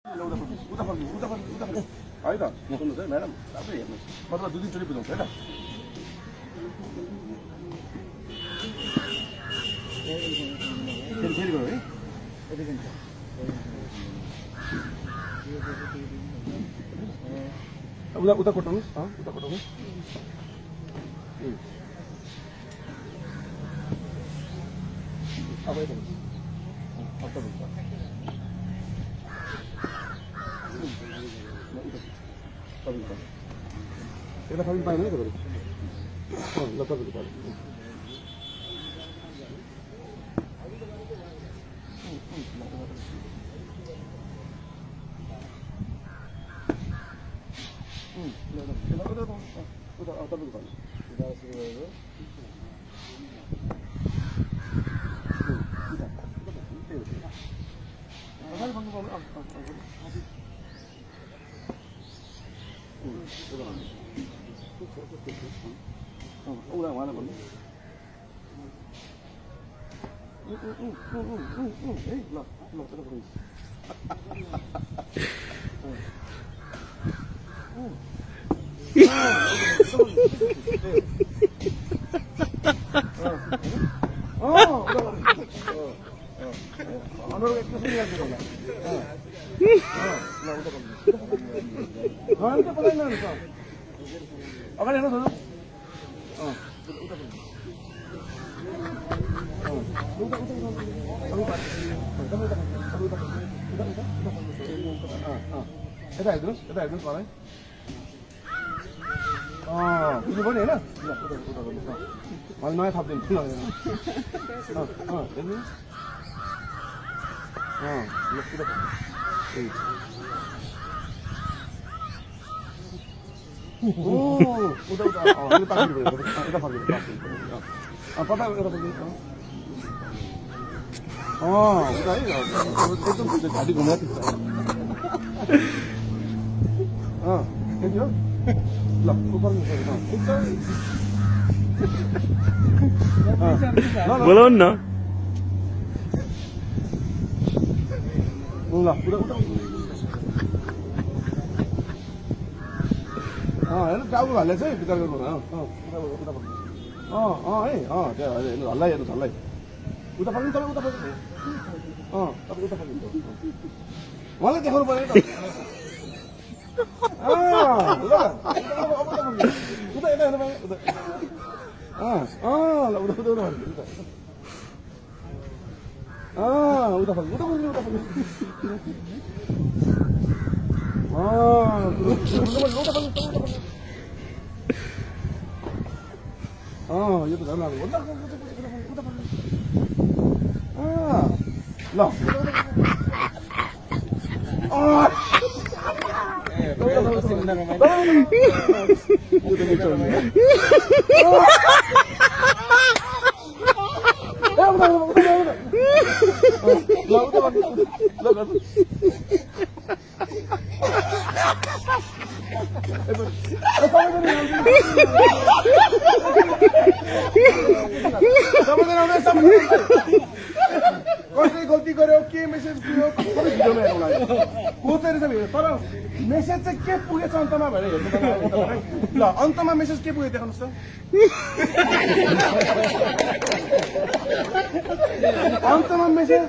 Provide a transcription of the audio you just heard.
है त सुन्नुहोस् है म्याडम आफै हेर्नुहोस् मतलब 2 दिन बुझाउँछ है त फेरि गयो है उता कोटाउनुहोस् उता कोटाउनुहोस् अब यता এটা খাবি পাই না করে লতা করে পাই ulang mana bang? Lah, kita pergi. Kita terus mana? Ini boleh na? Udah. Mana nak habis ni? Ini. Kita. Udah. Ini tak boleh. Kita pergi. Apa dah kita pergi? Udah ini. Itu sudah jadi guna tu. Kau lah, ऊपर में बोलो ना lah udah ini tahu nggak lah sih kita kalau udah ini Allah ya Allah udah paling tapi udah paling malah dia harus paling udah. Itu dah lalu. Lah. गलती गर्यो के message दियो सबै भिडियोमा हेर्नु लागि कोतेर चाहिँ भिडियो तर मेसेज चाहिँ के पुगेछ अन्तमा भनेर हेर्नु पर्यो ल अन्तमा मेसेज के पुग्यो देखाउनुस् त अन्तमा मेसेज